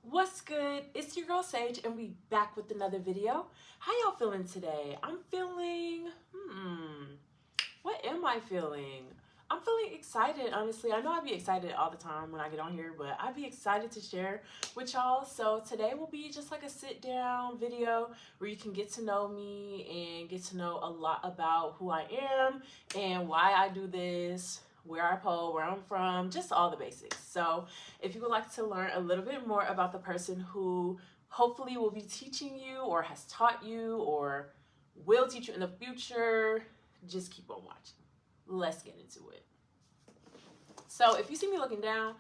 What's good? It's your girl Sage and we back with another video. How y'all feeling today? I'm feeling, what am I feeling? I'm feeling excited, honestly. I know I be excited all the time when I get on here, but I be excited to share with y'all. So today will be just like a sit down video where you can get to know me and get to know a lot about who I am and why I do this, where I pole, where I'm from, just all the basics. So if you would like to learn a little bit more about the person who hopefully will be teaching you or has taught you or will teach you in the future, just keep on watching. Let's get into it. So if you see me looking down,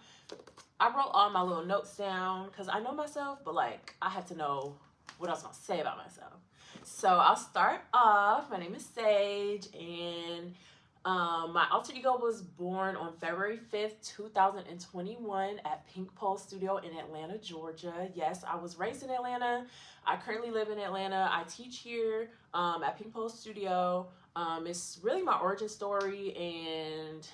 I wrote all my little notes down because I know myself, but like I had to know what I was gonna say about myself. So I'll start off. My name is Sage, and my alter ego was born on February 5th, 2021 at Pink Pole Studio in Atlanta, Georgia. Yes, I was raised in Atlanta. I currently live in Atlanta. I teach here at Pink Pole Studio. It's really my origin story, and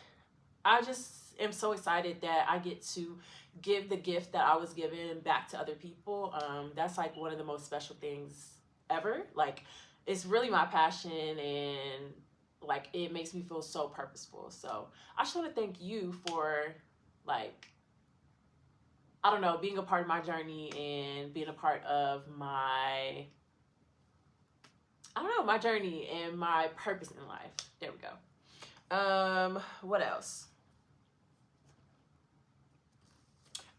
I just am so excited that I get to give the gift that I was given back to other people. That's like one of the most special things ever. Like, it's really my passion, and like it makes me feel so purposeful. So I just want to thank you for, like, I don't know, being a part of my journey and being a part of my, I don't know, my journey and my purpose in life. There we go. What else?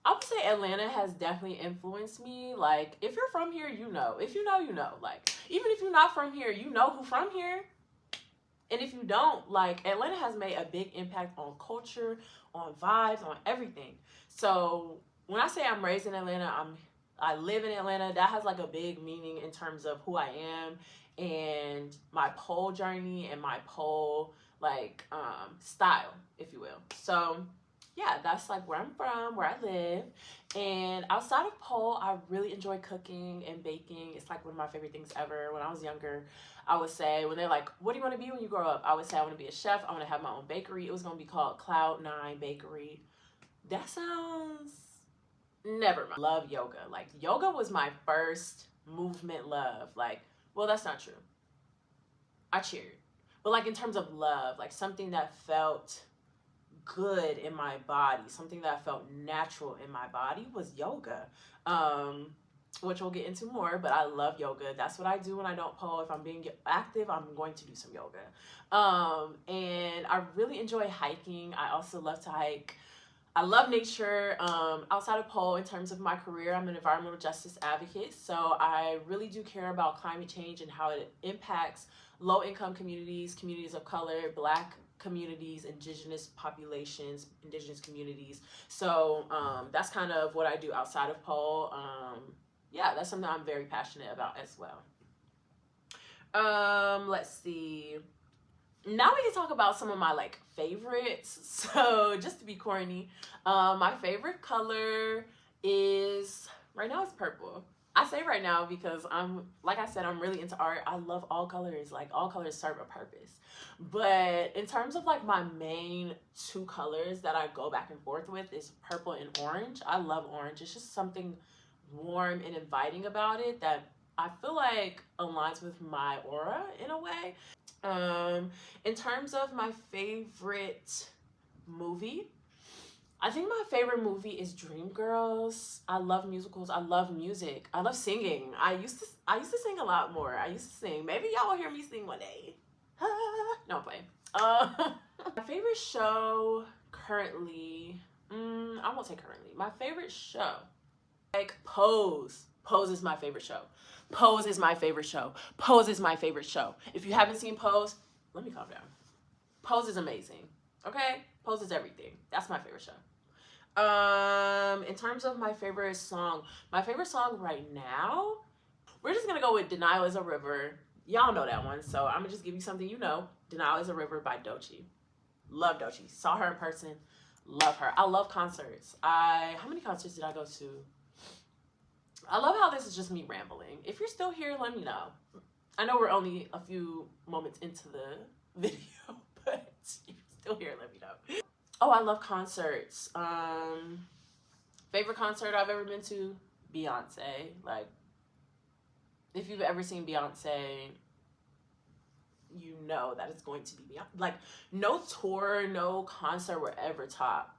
I would say Atlanta has definitely influenced me. Like, if you're from here, you know. If you know, you know. Like, even if you're not from here, you know who from here. And if you don't, like, Atlanta has made a big impact on culture, on vibes, on everything. So when I say I'm raised in Atlanta, I live in Atlanta. That has like a big meaning in terms of who I am and my pole journey and my pole like style, if you will. So yeah, that's like where I'm from, where I live. And outside of pole, I really enjoy cooking and baking. It's like one of my favorite things ever. When I was younger, I would say, when they're like, what do you want to be when you grow up? I would say I want to be a chef. I want to have my own bakery. It was going to be called Cloud9 Bakery. That sounds, never mind. Love yoga. Like, yoga was my first movement love. Like, well, that's not true. I cheered. But like in terms of love, like something that felt good in my body, something that felt natural in my body was yoga. Which we'll get into more, but I love yoga. That's what I do when I don't pole. If I'm being active, I'm going to do some yoga. And I really enjoy hiking. I also love to hike. I love nature. Outside of pole, in terms of my career, I'm an environmental justice advocate. So I really do care about climate change and how it impacts low-income communities, communities of color, Black communities, indigenous populations, indigenous communities. So that's kind of what I do outside of pole. Yeah, that's something I'm very passionate about as well. Let's see. Now we can talk about some of my like favorites. So just to be corny, my favorite color is, right now it's purple. I say right now because like I said, I'm really into art. I love all colors. Like, all colors serve a purpose. But in terms of like my main two colors that I go back and forth with is purple and orange. I love orange. It's just something warm and inviting about it that I feel like aligns with my aura in a way. In terms of my favorite movie, I think my favorite movie is Dreamgirls. I love musicals. I love music. I love singing. I used to sing a lot more. I used to sing. Maybe y'all will hear me sing one day. No, I'm playing. My favorite show currently, I won't say currently. My favorite show, like Pose. Pose is my favorite show. Pose is my favorite show. Pose is my favorite show. If you haven't seen Pose, let me calm down. Pose is amazing. Okay? Pose is everything. That's my favorite show. In terms of my favorite song right now, we're just gonna go with Denial is a River. Y'all know that one, so I'm gonna just give you something you know. Denial is a River by Doechii. Love Doechii. Saw her in person. Love her. I love concerts. How many concerts did I go to? I love how this is just me rambling. If you're still here, let me know. I know we're only a few moments into the video, but if you're still here, let me know. Oh, I love concerts. Favorite concert I've ever been to? Beyonce. Like, if you've ever seen Beyonce, you know that it's going to be Beyonce. Like, no tour, no concert will ever top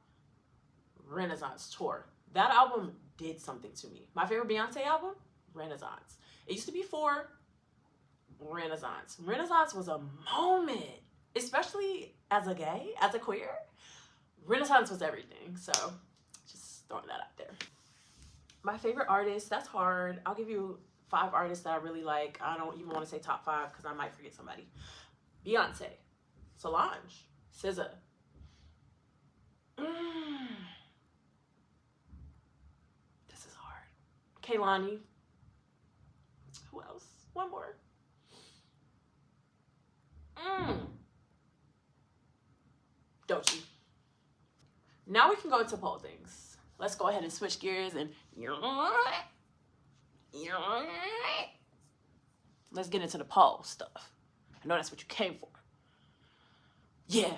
Renaissance Tour. That album did something to me. My favorite Beyonce album, Renaissance. It used to be 4, Renaissance. Renaissance was a moment, especially as a gay, as a queer. Renaissance was everything. So just throwing that out there. My favorite artist, that's hard. I'll give you 5 artists that I really like. I don't even want to say top 5 because I might forget somebody. Beyonce, Solange, SZA. This is hard. Kehlani. Who else? One more. Doechii. Now we can go into poll things. Let's go ahead and switch gears and let's get into the poll stuff. I know that's what you came for. Yeah.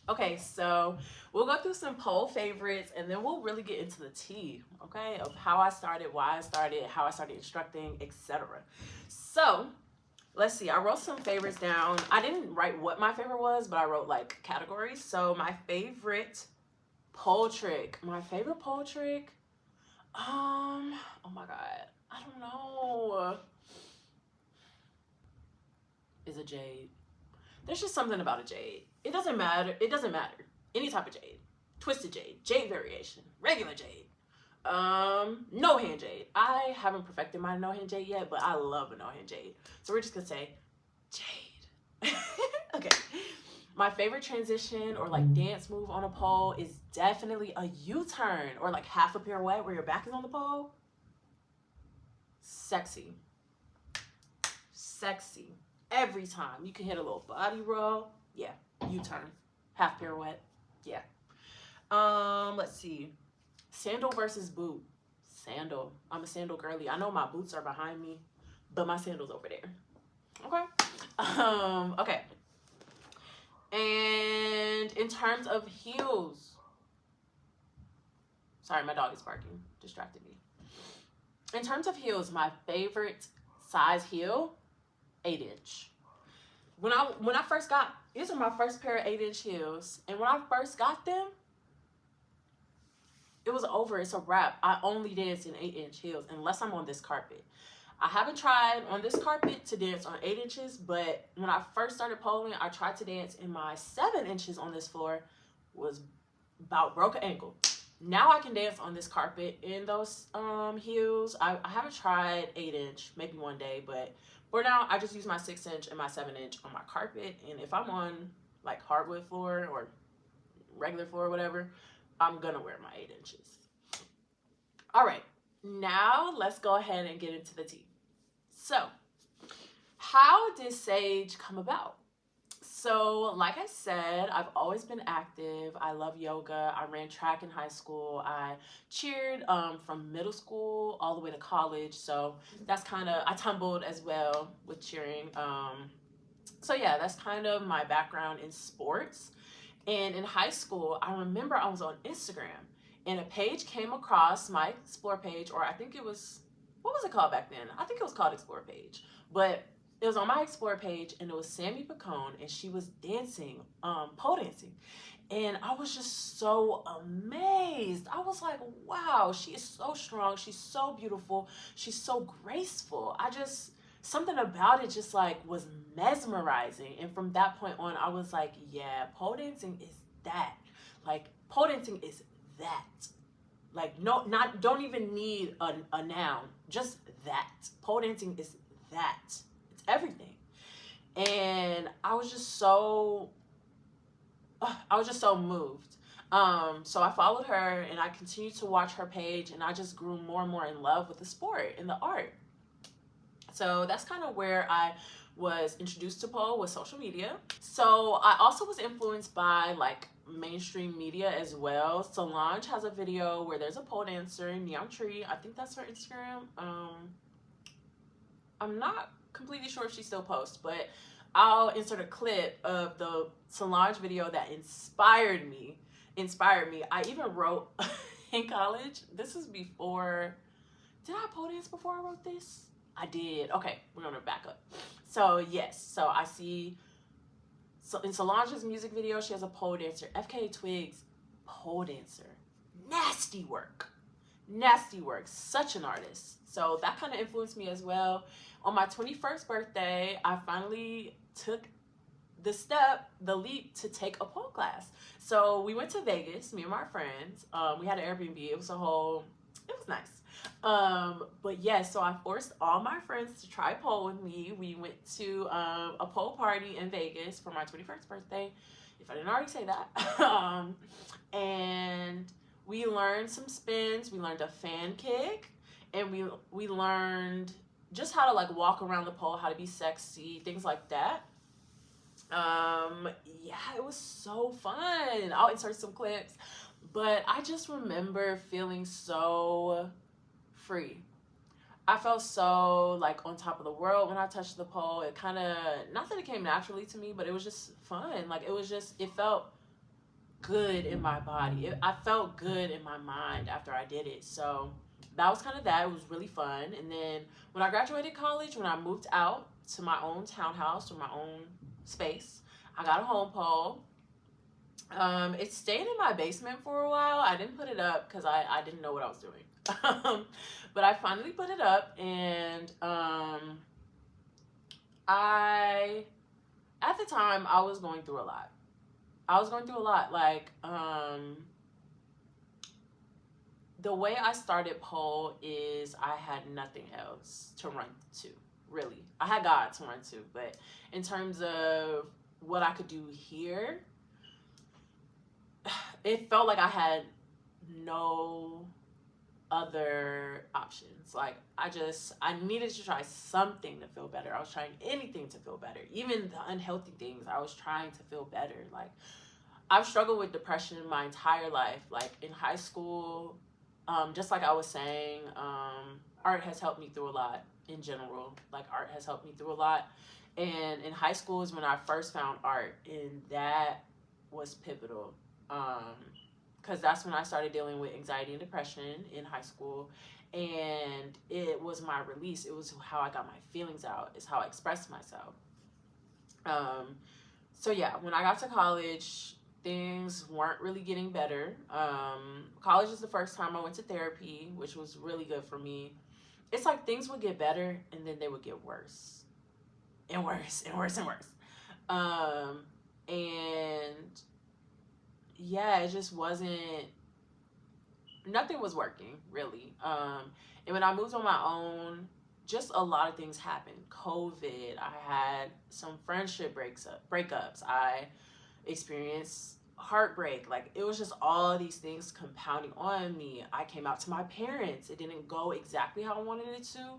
Okay, so we'll go through some poll favorites and then we'll really get into the tea, okay, of how I started, why I started, how I started instructing, etc. So let's see, I wrote some favorites down. I didn't write what my favorite was, but I wrote like categories. So my favorite pole trick. Oh my God, I don't know. Is a jade. There's just something about a jade. It doesn't matter. Any type of jade. Twisted jade, jade variation, regular jade. No hand jade. I haven't perfected my no hand jade yet, but I love a no hand jade. So we're just gonna say jade. Okay. My favorite transition or like dance move on a pole is definitely a U-turn or like half a pirouette where your back is on the pole. Sexy. Sexy. Every time. You can hit a little body roll. Yeah. U-turn. Half pirouette. Yeah. Let's see. Sandal versus boot. Sandal. I'm a sandal girly. I know my boots are behind me, but my sandal's over there. Okay. Okay. And in terms of heels. Sorry, my dog is barking. Distracted me. In terms of heels, my favorite size heel, 8-inch. When I first got, these are my first pair of 8-inch heels. And when I first got them, it was over. It's a wrap. I only dance in 8-inch heels unless I'm on this carpet. I haven't tried on this carpet to dance on 8 inches, but when I first started poling, I tried to dance in my 7 inches on this floor, was about broke an ankle. Now I can dance on this carpet in those heels. I haven't tried 8-inch, maybe one day, but for now, I just use my 6-inch and my 7-inch on my carpet. And if I'm on like hardwood floor or regular floor or whatever, I'm gonna wear my 8 inches. All right, now let's go ahead and get into the tea. So, how did Sage come about? So, like I said, I've always been active. I love yoga. I ran track in high school. I cheered from middle school all the way to college. So that's kind of, I tumbled as well with cheering. So yeah, that's kind of my background in sports. And in high school, I remember I was on Instagram and a page came across my Explore page, or I think it was, what was it called back then? I think it was called Explore page, but it was on my Explore page and it was Sammy Pacone and she was dancing, pole dancing. And I was just so amazed. I was like, wow, she is so strong. She's so beautiful. She's so graceful. Something about it just like was mesmerizing. And from that point on, I was like, yeah, pole dancing is that. Like, pole dancing is that. Like, no, don't even need a noun, just that. Pole dancing is that. It's everything. And I was just so moved. So I followed her and I continued to watch her page and I just grew more and more in love with the sport and the art. So that's kind of where I was introduced to pole, with social media. So I also was influenced by like mainstream media as well. Solange has a video where there's a pole dancer in Neon Tree. I think that's her Instagram. I'm not completely sure if she still posts, but I'll insert a clip of the Solange video that inspired me. I even wrote in college, this is before Did I pole dance before I wrote this? I did. Okay, we're gonna back up. So yes, so I see. So in Solange's music video, she has a pole dancer. FKA Twigs, pole dancer. Nasty work. Nasty work. Such an artist. So that kind of influenced me as well. On my 21st birthday, I finally took the leap to take a pole class. So we went to Vegas, me and my friends. We had an Airbnb. It was nice. But yes, so I forced all my friends to try pole with me. We went to a pole party in Vegas for my 21st birthday, if I didn't already say that. And we learned some spins. We learned a fan kick, and we learned just how to like walk around the pole, how to be sexy, things like that. Yeah, it was so fun. I'll insert some clips, but I just remember feeling so free. I felt so like on top of the world when I touched the pole. It kind of, not that it came naturally to me, but it was just fun. Like it felt good in my body. I felt good in my mind after I did it. So that was kind of that. It was really fun. And then when I graduated college, when I moved out to my own townhouse or my own space, I got a home pole. It stayed in my basement for a while. I didn't put it up because I didn't know what I was doing. But I finally put it up, and at the time, I was going through a lot. Like, the way I started pole is I had nothing else to run to, really. I had God to run to, but in terms of what I could do here, it felt like I had no other options. Like I needed to try something to feel better. I was trying anything to feel better, even the unhealthy things. I was trying to feel better. Like I've struggled with depression my entire life. Like in high school, just like I was saying, art has helped me through a lot in general. Like art has helped me through a lot. And in high school is when I first found art, and that was pivotal. Because that's when I started dealing with anxiety and depression in high school, and it was my release. It was how I got my feelings out. It's how I expressed myself. So yeah, when I got to college, things weren't really getting better. College is the first time I went to therapy, which was really good for me. It's like things would get better, and then they would get worse, and worse, and worse, and worse. And yeah, it just wasn't, nothing was working really. And when I moved on my own, just a lot of things happened. COVID, I had some friendship breakups. I experienced heartbreak. Like it was just all these things compounding on me. I came out to my parents. It didn't go exactly how I wanted it to.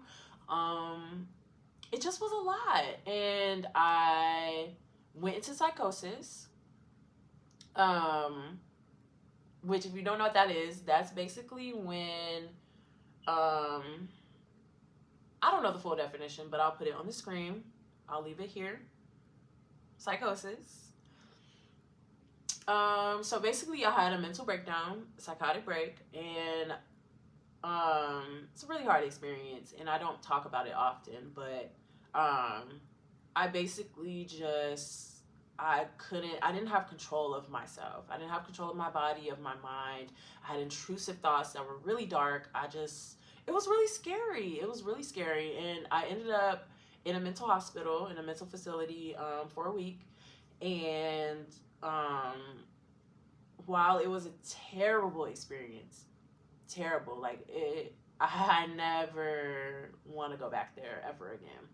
It just was a lot. And I went into psychosis. Which if you don't know what that is, that's basically when, I don't know the full definition, but I'll put it on the screen. I'll leave it here. Psychosis. So basically I had a mental breakdown, psychotic break, and, it's a really hard experience, and I don't talk about it often, but, I basically just, I didn't have control of myself. I didn't have control of my body, of my mind. I had intrusive thoughts that were really dark. It was really scary. It was really scary. And I ended up in a mental hospital, in a mental facility, for a week. And, while it was a terrible experience, terrible, like I never want to go back there ever again.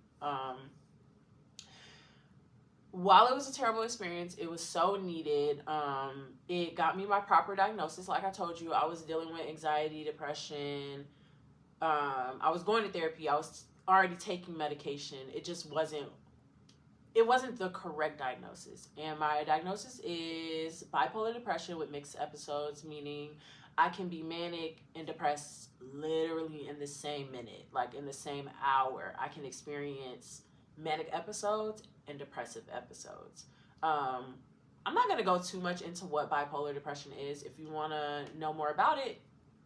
While it was a terrible experience, it was so needed. It got me my proper diagnosis. Like I told you, I was dealing with anxiety, depression. I was going to therapy. I was already taking medication. It wasn't the correct diagnosis. And my diagnosis is bipolar depression with mixed episodes, meaning I can be manic and depressed literally in the same minute, like in the same hour. I can experience manic episodes and depressive episodes. I'm not going to go too much into what bipolar depression is. If you want to know more about it,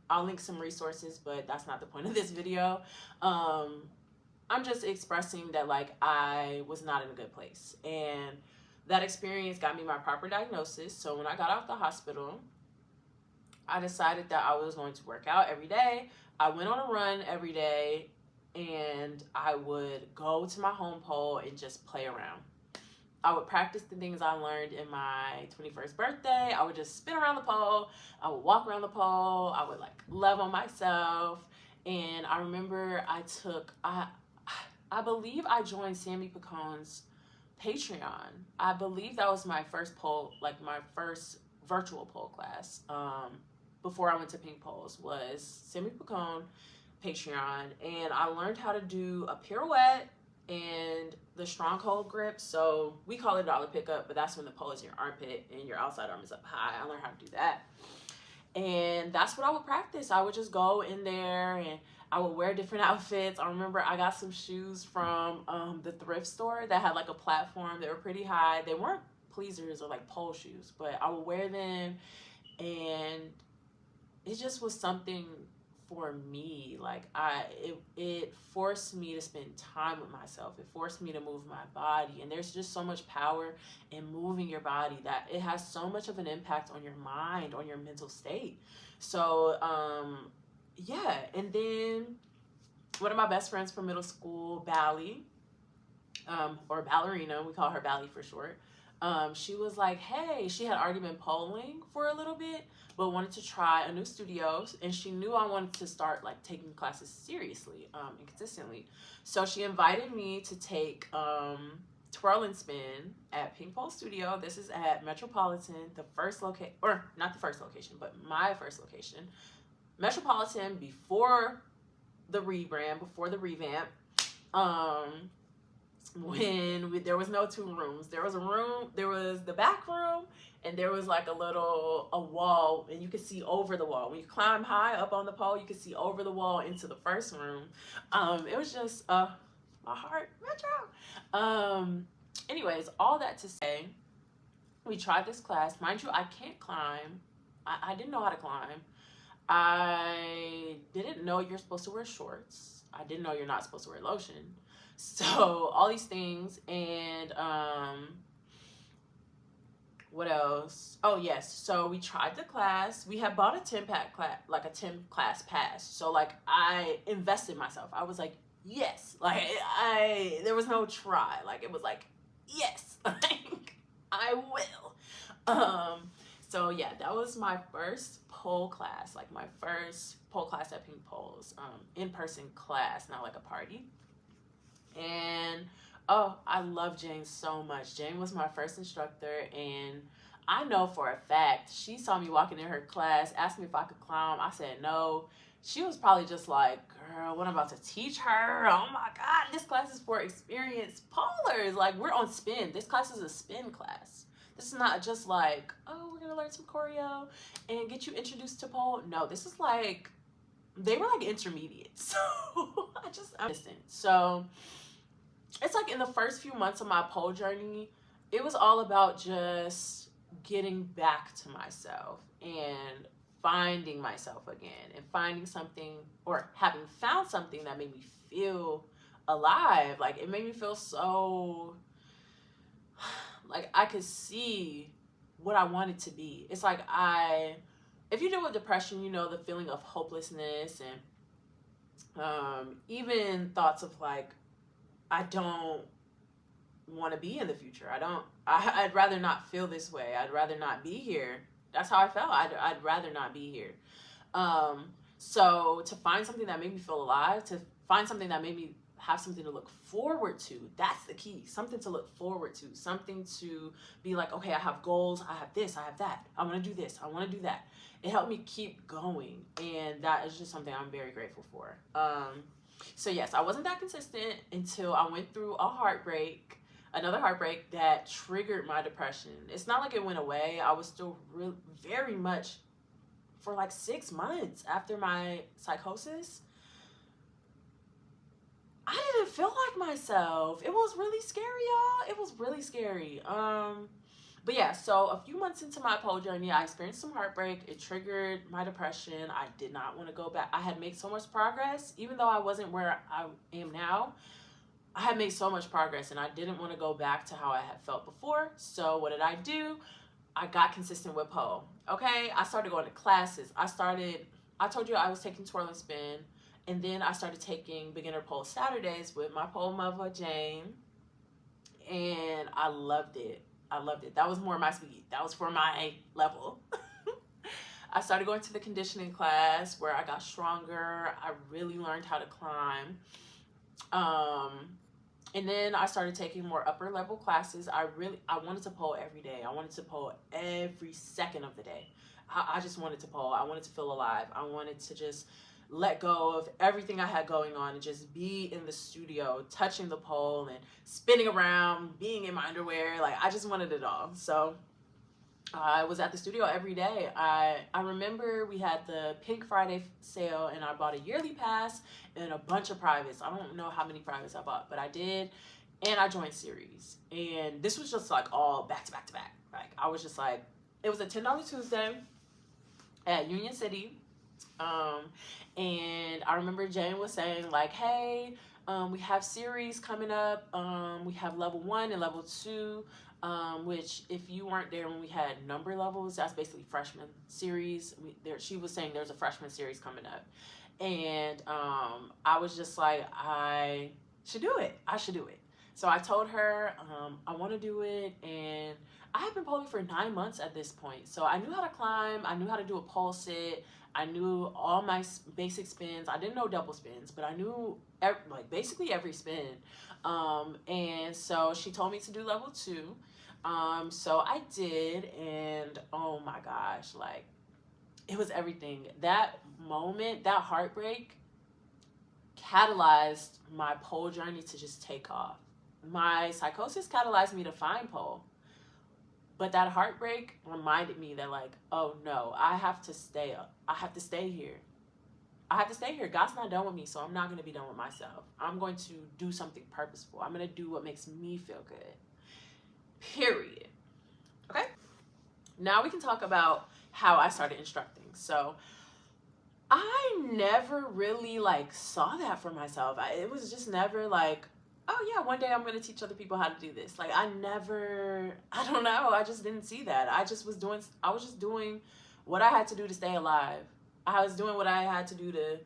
I'll link some resources, but that's not the point of this video. I'm just expressing that like I was not in a good place, and that experience got me my proper diagnosis. So when I got out the hospital, I decided that I was going to work out every day. I went on a run every day, and I would go to my home pole and just play around. I would practice the things I learned in my 21st birthday. I would just spin around the pole. I would walk around the pole. I would like love on myself. And I remember I believe I joined Sammy Picone's Patreon. I believe that was my first pole, like my first virtual pole class. Before I went to Pink Poles was Sammy Picone Patreon, and I learned how to do a pirouette and the stronghold grip. So we call it dollar pickup, but that's when the pole is in your armpit and your outside arm is up high. I learned how to do that, and that's what I would practice. I would just go in there and I would wear different outfits. I remember I got some shoes from the thrift store that had like a platform. They were pretty high. They weren't pleasers or like pole shoes, but I would wear them, and it just was something for me. Like it forced me to spend time with myself. It forced me to move my body, and there's just so much power in moving your body that it has so much of an impact on your mind, on your mental state. So yeah. And then one of my best friends from middle school, Bally, or Ballerina, we call her Bally for short. She was like, hey, she had already been polling for a little bit, but wanted to try a new studio, and she knew I wanted to start like taking classes seriously and consistently. So she invited me to take Twirl and Spin at Pink Pole Studio. This is at Metropolitan, the first location, or not the first location, but my first location. Metropolitan before the rebrand, before the revamp. When there was no two rooms. There was a room, there was the back room, and there was like a wall, and you could see over the wall. When you climb high up on the pole, you could see over the wall into the first room. It was just my heart, Metro. Anyways, all that to say, we tried this class. Mind you, I can't climb. I didn't know how to climb. I didn't know you're supposed to wear shorts. I didn't know you're not supposed to wear lotion. So all these things. And what else? Oh yes, so we tried the class. We had bought a 10-pack class, like a 10 class pass. So like I invested myself. I was like, yes. Like there was no try. Like it was like, yes. Like I will. So yeah, that was my first pole class, like my first pole class at Pink Poles, in-person class, not like a party. And oh, I love Jane so much. Jane was my first instructor, and I know for a fact she saw me walking in her class, asked me if I could climb. I said no. She was probably just like, girl, what I'm about to teach her? Oh my God, this class is for experienced polers. Like, we're on spin. This class is a spin class. This is not just like, oh, we're gonna learn some choreo and get you introduced to pole. No, this is like, they were like intermediate. So I'm distant. So it's like in the first few months of my pole journey, it was all about just getting back to myself and finding myself again, and finding something, or having found something that made me feel alive. Like it made me feel so like I could see what I wanted to be. It's like if you deal with depression, you know the feeling of hopelessness, and even thoughts of like, I don't want to be in the future. I'd rather not feel this way. I'd rather not be here. That's how I felt. I'd rather not be here. So to find something that made me feel alive, to find something that made me have something to look forward to, that's the key. Something to look forward to, something to be like, okay, I have goals, I have this, I have that, I want to do this, I want to do that. It helped me keep going, and that is just something I'm very grateful for. So yes, I wasn't that consistent until I went through another heartbreak that triggered my depression. It's not like it went away. I was still very much, for like 6 months after my psychosis, I didn't feel like myself. It was really scary, y'all. It was really scary. But yeah, so a few months into my pole journey, I experienced some heartbreak. It triggered my depression. I did not want to go back. I had made so much progress, even though I wasn't where I am now. I had made so much progress, and I didn't want to go back to how I had felt before. So what did I do? I got consistent with pole. Okay, I started going to classes. I told you I was taking twirl and spin, and then I started taking beginner pole Saturdays with my pole mother, Jane, and I loved it. I loved it. That was more my speed. That was for my level. I started going to the conditioning class where I got stronger. I really learned how to climb. And then I started taking more upper level classes. I wanted to pole every day. I wanted to pole every second of the day. I just wanted to pole. I wanted to feel alive. I wanted to just let go of everything I had going on and just be in the studio, touching the pole and spinning around, being in my underwear. Like, I just wanted it all. So I was at the studio every day. I remember we had the Pink Friday sale, and I bought a yearly pass and a bunch of privates. I don't know how many privates I bought, but I did. And I joined series. And this was just like all back to back to back. Like, I was just like, it was a $10 Tuesday at Union City. And I remember Jane was saying like, hey, we have series coming up. We have level 1 and level 2. Which, if you weren't there when we had number levels, that's basically freshman series. She was saying there's a freshman series coming up. And I was just like, I should do it. I should do it. So I told her I want to do it. And I had been poling for 9 months at this point. So I knew how to climb. I knew how to do a pole sit. I knew all my basic spins. I didn't know double spins, but I knew like basically every spin. And so she told me to do level 2. So I did, and oh my gosh, like, it was everything. That moment, that heartbreak catalyzed my pole journey to just take off. My psychosis catalyzed me to find pole, but that heartbreak reminded me that, like, oh no, I have to stay up. I have to stay here. I have to stay here. God's not done with me, so I'm not going to be done with myself. I'm going to do something purposeful. I'm going to do what makes me feel good. Period. Okay? Now we can talk about how I started instructing. So I never really like saw that for myself. It was just never like, oh yeah, one day I'm going to teach other people how to do this. Like, I don't know. I just didn't see that. I was just doing what I had to do to stay alive. I was doing what I had to do to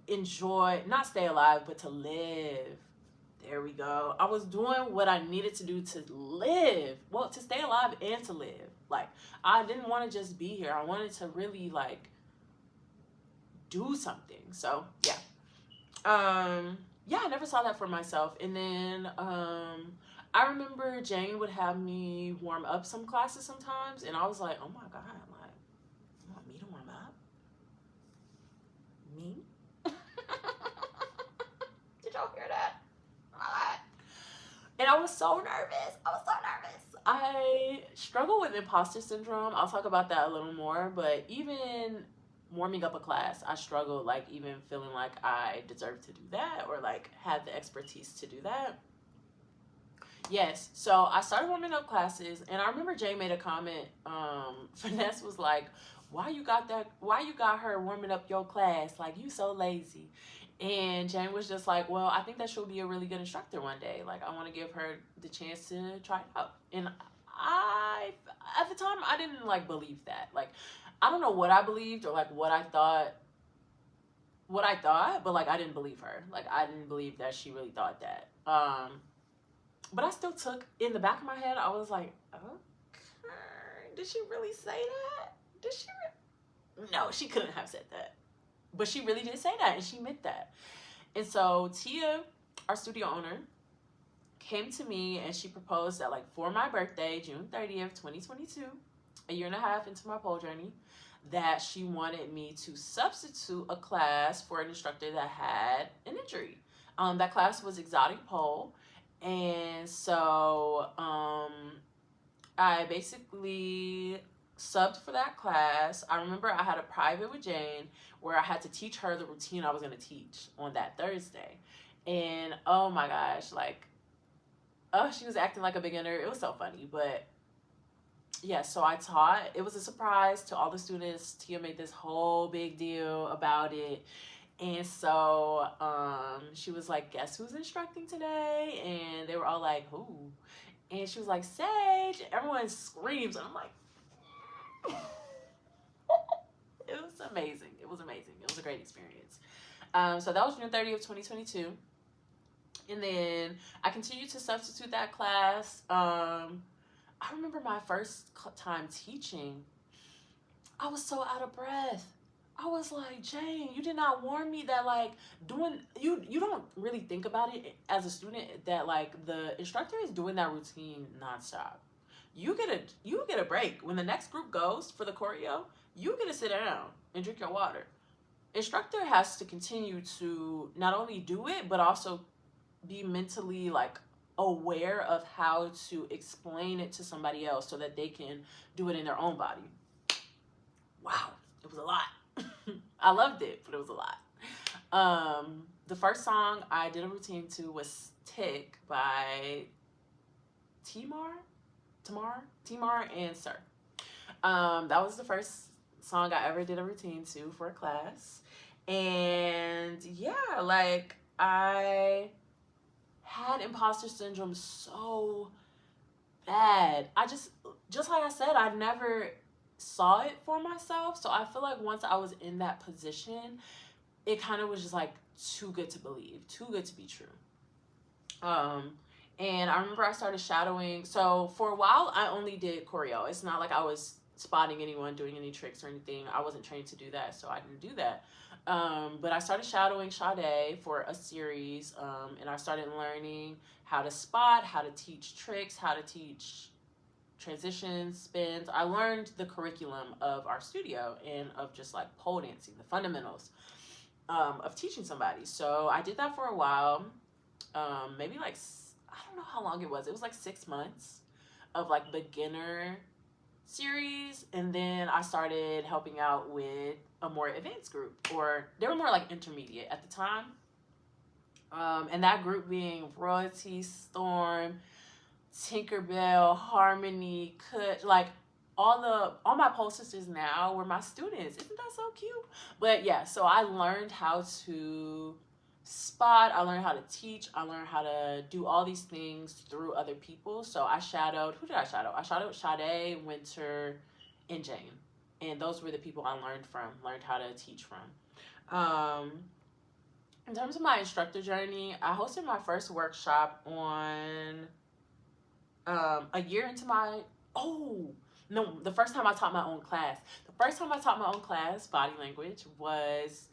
enjoy, not stay alive, but to live. There we go. I was doing what I needed to do to live. Well, to stay alive and to live. Like, I didn't want to just be here. I wanted to really, like, do something. So, yeah. Yeah, I never saw that for myself. And then, I remember Jane would have me warm up some classes sometimes. And I was like, oh my God, like, you want me to warm up? Me? Did y'all hear that? And I was so nervous. I struggle with imposter syndrome. I'll talk about that a little more. But even warming up a class, I struggled, like, even feeling like I deserved to do that or, like, had the expertise to do that. Yes, so I started warming up classes. And I remember Jay made a comment. Finesse was like, why you got her warming up your class? Like, you so lazy. And Jane was just like, well, I think that she'll be a really good instructor one day. Like, I want to give her the chance to try it out. And at the time, I didn't, like, believe that. Like, I don't know what I believed or, like, what I thought, but, like, I didn't believe her. Like, I didn't believe that she really thought that. But I still took, in the back of my head, I was like, okay, did she really say that? No, she couldn't have said that. But she really did say that, and she meant that. And so Tia, our studio owner, came to me, and she proposed that, like, for my birthday, June 30th, 2022, a year and a half into my pole journey, that she wanted me to substitute a class for an instructor that had an injury. That class was exotic pole. And so I basically subbed for that class. I remember I had a private with Jane where I had to teach her the routine I was going to teach on that Thursday. And oh my gosh, like, oh, she was acting like a beginner. It was so funny, but yeah, so I taught. It was a surprise to all the students. Tia made this whole big deal about it. And so she was like, guess who's instructing today? And they were all like, who? And she was like, Sage. Everyone screams. And I'm like, it was amazing. It was amazing. It was a great experience. So that was June 30th, 2022. And then I continued to substitute that class. I remember my first time teaching, I was so out of breath. I was like, Jane, you did not warn me that like doing you don't really think about it as a student that like the instructor is doing that routine nonstop. You get a break. When the next group goes for the choreo, you get to sit down and drink your water. Instructor has to continue to not only do it, but also be mentally like aware of how to explain it to somebody else so that they can do it in their own body. Wow, it was a lot. I loved it, but it was a lot. The first song I did a routine to was Tick by Timar and Sir. That was the first song I ever did a routine to for a class. And yeah, like I had imposter syndrome so bad. Just like I said, I never saw it for myself. So I feel like once I was in that position, it kind of was just like too good to believe, too good to be true. And I remember I started shadowing. So for a while, I only did choreo. It's not like I was spotting anyone doing any tricks or anything. I wasn't trained to do that, so I didn't do that. But I started shadowing Sade for a series, and I started learning how to spot, how to teach tricks, how to teach transitions, spins. I learned the curriculum of our studio and of just like pole dancing, the fundamentals of teaching somebody. So I did that for a while, maybe like, I don't know how long it was. It was like 6 months of like beginner series, and then I started helping out with a more advanced group, or they were more like intermediate at the time. And that group being Royalty, Storm, Tinkerbell, Harmony, like all my pole sisters now were my students. Isn't that so cute? But yeah, so I learned how to spot, I learned how to teach, I learned how to do all these things through other people. So I shadowed, who did I shadow? I shadowed Sade, Winter, and Jane. And those were the people I learned how to teach from. In terms of my instructor journey, I hosted my first workshop on a year into my, the first time I taught my own class. The first time I taught my own class, body language, was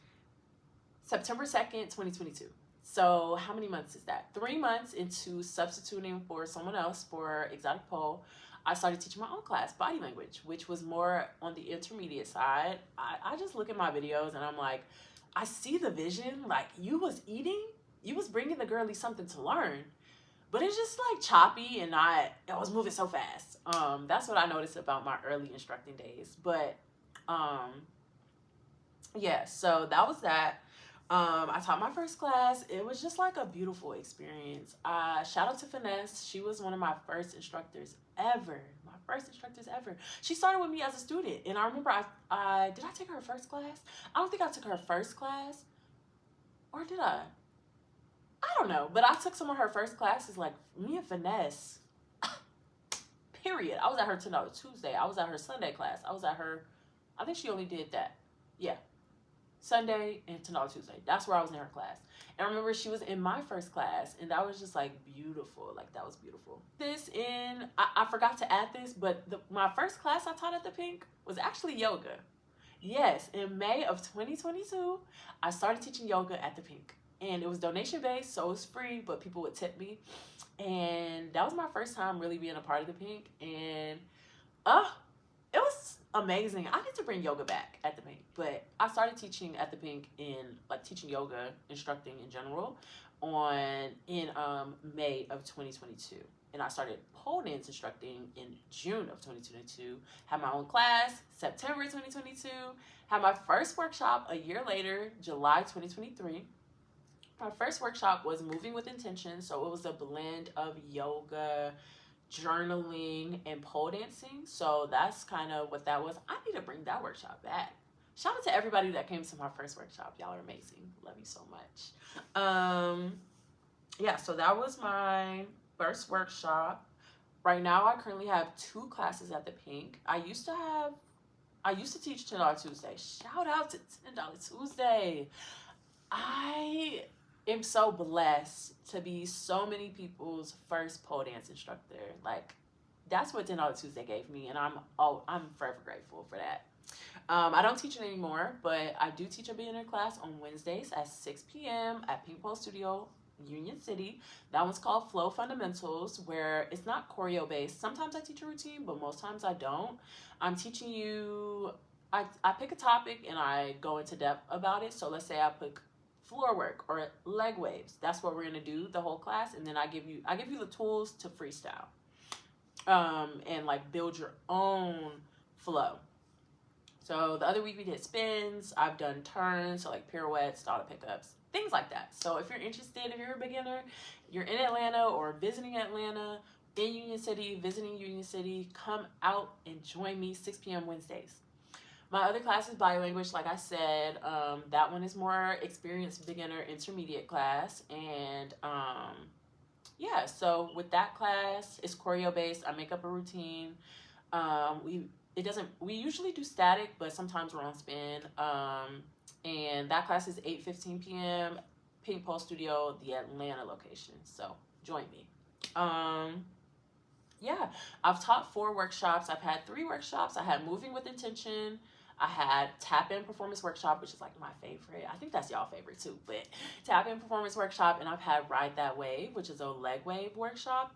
September 2nd, 2022. So how many months is that? 3 months into substituting for someone else for exotic pole, I started teaching my own class, body language, which was more on the intermediate side. I just look at my videos and I'm like, I see the vision. Like you was bringing the girlie something to learn, but it's just like choppy and I was moving so fast. That's what I noticed about my early instructing days. But yeah, so that was that. I taught my first class. It was just like a beautiful experience. Shout out to Finesse. She was one of my first instructors ever. She started with me as a student. And I remember did I take her first class? I don't think I took her first class. Or did I? I don't know. But I took some of her first classes, like me and Finesse. Period. I was at her $10 Tuesday. I was at her Sunday class. I think she only did that. Yeah. Sunday and $10 Tuesday. That's where I was in her class. And I remember she was in my first class, and that was just like beautiful. Like that was beautiful. I forgot to add this, but my first class I taught at the Pink was actually yoga. Yes, in May of 2022, I started teaching yoga at the Pink. And it was donation based, so it was free, but people would tip me. And that was my first time really being a part of the Pink. And it was amazing. I need to bring yoga back at the Pink, but I started teaching at the Pink teaching yoga, instructing in general, in May of 2022, and I started pole dance instructing in June of 2022. Had my own class September 2022. Had my first workshop a year later, July 2023. My first workshop was moving with intention, so it was a blend of yoga, journaling and pole dancing. So that's kind of what that was. I need to bring that workshop back. Shout out to everybody that came to my first workshop. Y'all are amazing. Love you so much. Yeah, so that was my first workshop. Right now, I currently have 2 classes at the Pink. I used to teach $10 Tuesday. Shout out to $10 Tuesday. I am so blessed to be so many people's first pole dance instructor. Like, that's what $10 Tuesday gave me, and I'm forever grateful for that. I don't teach it anymore, but I do teach a beginner class on Wednesdays at 6 p.m. at Pink Pole Studio, Union City. That one's called Flow Fundamentals, where it's not choreo based. Sometimes I teach a routine, but most times I don't. I'm teaching you, I pick a topic and I go into depth about it. So let's say I pick floor work or leg waves. That's what we're gonna do the whole class, and then I give you the tools to freestyle, and like build your own flow. So the other week we did spins. I've done turns, so like pirouettes, starter pickups, things like that. So if you're interested, if you're a beginner, you're in Atlanta or visiting Atlanta, in Union City, visiting Union City, come out and join me 6 p.m. Wednesdays. My other class is biolanguage, like I said. That one is more experienced beginner intermediate class. And yeah, so with that class, it's choreo based. I make up a routine. We usually do static, but sometimes we're on spin. And that class is 8:15 p.m. Pink Pole Studio, the Atlanta location. So join me. Yeah, I've taught 4 workshops. I've had 3 workshops. I had Moving with Intention. I had Tap In Performance Workshop, which is like my favorite. I think that's y'all favorite too, but Tap In Performance Workshop. And I've had Ride That Wave, which is a leg wave workshop.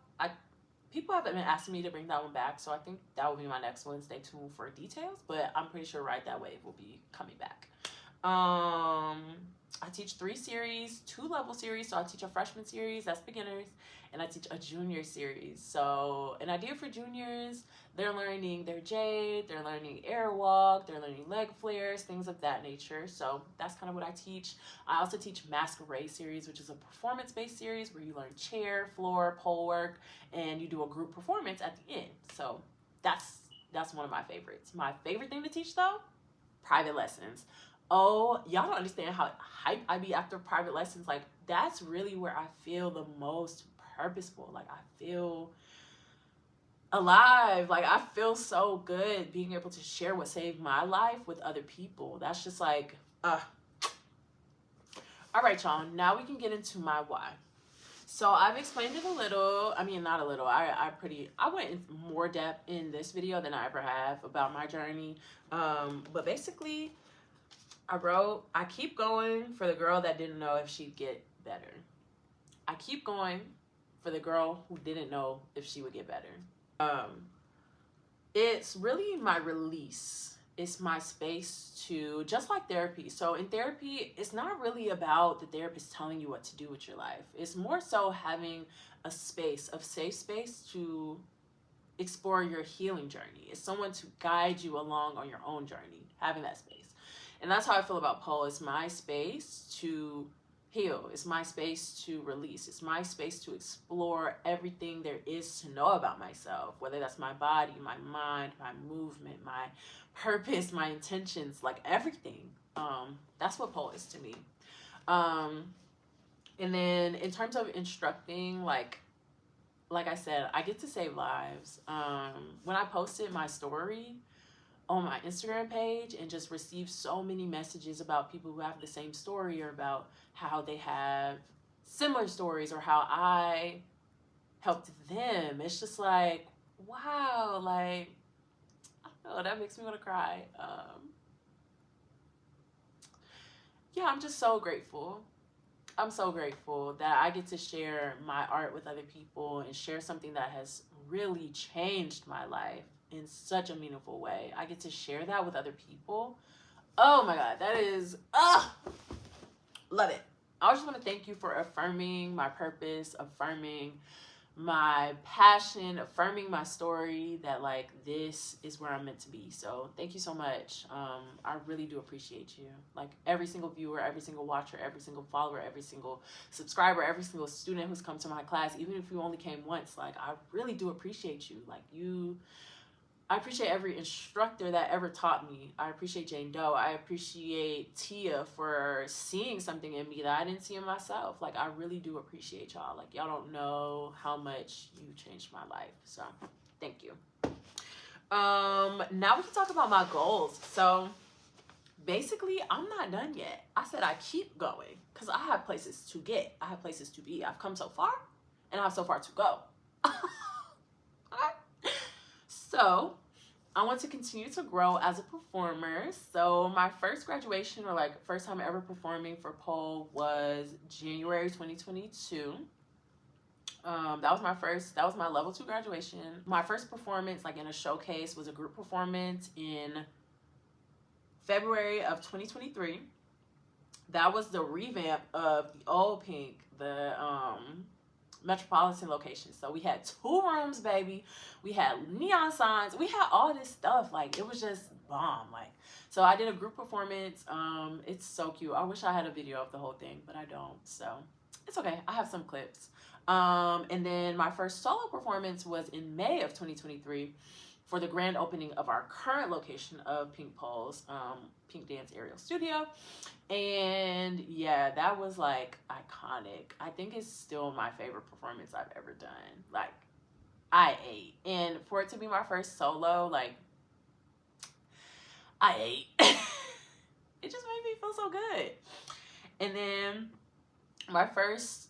People have been asking me to bring that one back, so I think that will be my next one. Stay tuned for details, but I'm pretty sure Ride That Wave will be coming back. I teach 3 series, 2 level series. So I teach a freshman series, that's beginners, and I teach a junior series. So an idea for juniors, they're learning their jade, they're learning airwalk, they're learning leg flares, things of that nature. So that's kind of what I teach. I also teach masquerade series, which is a performance-based series where you learn chair, floor, pole work, and you do a group performance at the end. So that's one of my favorites. My favorite thing to teach though, private lessons. Oh, y'all don't understand how hyped I be after private lessons. Like, that's really where I feel the most purposeful. Like, I feel alive. Like, I feel so good being able to share what saved my life with other people. That's just like, all right, y'all. Now we can get into my why. So I've explained it a little. I mean, not a little. I went in more depth in this video than I ever have about my journey. But basically, I keep going for the girl that didn't know if she'd get better. I keep going for the girl who didn't know if she would get better. It's really my release. It's my space to, just like therapy. So in therapy, it's not really about the therapist telling you what to do with your life. It's more so having a space, a safe space to explore your healing journey. It's someone to guide you along on your own journey, having that space. And that's how I feel about pole. It's my space to heal. It's my space to release. It's my space to explore everything there is to know about myself, whether that's my body, my mind, my movement, my purpose, my intentions, like everything. That's what pole is to me. And then in terms of instructing, like I said, I get to save lives. When I posted my story on my Instagram page and just received so many messages about people who have the same story, or about how they have similar stories, or how I helped them, it's just like, wow, like, I don't know, that makes me want to cry. Yeah, I'm just so grateful. I'm so grateful that I get to share my art with other people and share something that has really changed my life in such a meaningful way. I get to share that with other people. Oh my God, that is, love it. I just want to thank you for affirming my purpose, affirming my passion, affirming my story that like this is where I'm meant to be. So thank you so much. I really do appreciate you. Like every single viewer, every single watcher, every single follower, every single subscriber, every single student who's come to my class, even if you only came once, like I really do appreciate you. Like I appreciate every instructor that ever taught me. I appreciate Jane Doe. I appreciate Tia for seeing something in me that I didn't see in myself. Like, I really do appreciate y'all. Like, y'all don't know how much you changed my life. So, thank you. Now we can talk about my goals. So, basically, I'm not done yet. I said I keep going because I have places to get. I have places to be. I've come so far, and I have so far to go. So, I want to continue to grow as a performer. So, my first graduation, or like first time ever performing for pole, was January 2022. That was my level 2 graduation. My first performance, like in a showcase, was a group performance in February of 2023. That was the revamp of the old Pink, the Metropolitan location. So we had 2 rooms, baby. We had neon signs. We had all this stuff. Like, it was just bomb. Like, so I did a group performance. It's so cute. I wish I had a video of the whole thing, but I don't. So it's okay. I have some clips. And then my first solo performance was in May of 2023 for the grand opening of our current location of Pink Pole's Pink Dance Aerial Studio. And yeah, that was like iconic. I think it's still my favorite performance I've ever done. Like, I ate. And for it to be my first solo, like, I ate. It just made me feel so good. And then my first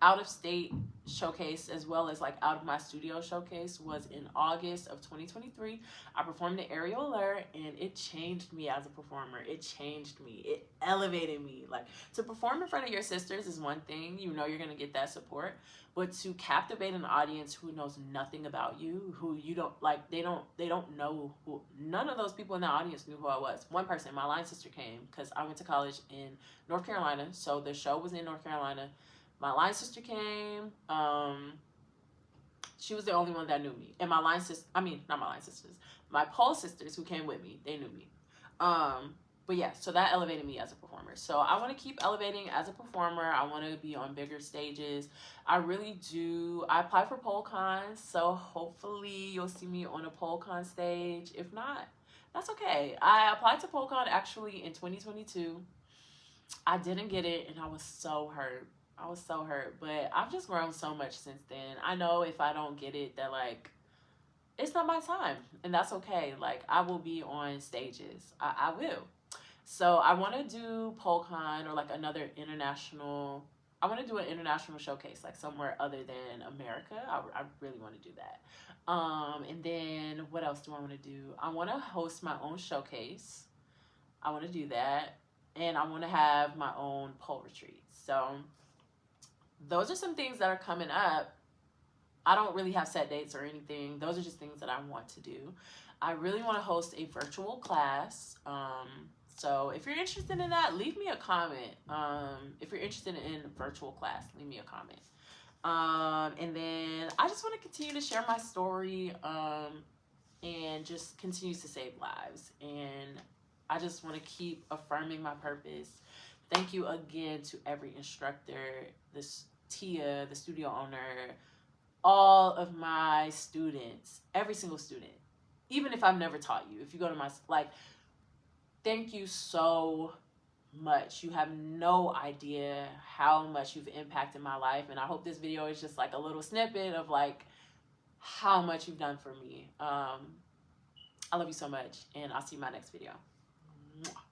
out of state showcase, as well as like out of my studio showcase, was in August of 2023. I performed the Aerial Alert, and it changed me as a performer. It changed me. It elevated me. Like, to perform in front of your sisters is one thing, you know you're gonna get that support, but to captivate an audience who knows nothing about you, who you don't like, they don't know who, none of those people in the audience knew who I was. One person, my line sister, came because I went to college in North Carolina, so the show was in North Carolina. My line sister came. She was the only one that knew me. And my line sister, I mean, not my line sisters, my pole sisters who came with me, they knew me. But yeah, so that elevated me as a performer. So I want to keep elevating as a performer. I want to be on bigger stages. I really do. I applied for PoleCon, so hopefully you'll see me on a PoleCon stage. If not, that's okay. I applied to PoleCon actually in 2022. I didn't get it, and I was so hurt. But I've just grown so much since then. I know if I don't get it, that like, it's not my time, and that's okay. Like, I will be on stages. I will. So I want to do PoleCon, or like another international, I want to do an international showcase, like somewhere other than America. I really want to do that. And then what else do I want to do? I want to host my own showcase. I want to do that. And I want to have my own pole retreat. So those are some things that are coming up. I don't really have set dates or anything. Those are just things that I want to do. I really want to host a virtual class. So if you're interested in that, leave me a comment. If you're interested in a virtual class, leave me a comment. And then I just want to continue to share my story and just continue to save lives. And I just want to keep affirming my purpose. Thank you again to every instructor, this Tia, the studio owner, all of my students, every single student, even if I've never taught you. If you go to my, like, thank you so much. You have no idea how much you've impacted my life. And I hope this video is just like a little snippet of like how much you've done for me. I love you so much, and I'll see you in my next video. Mwah.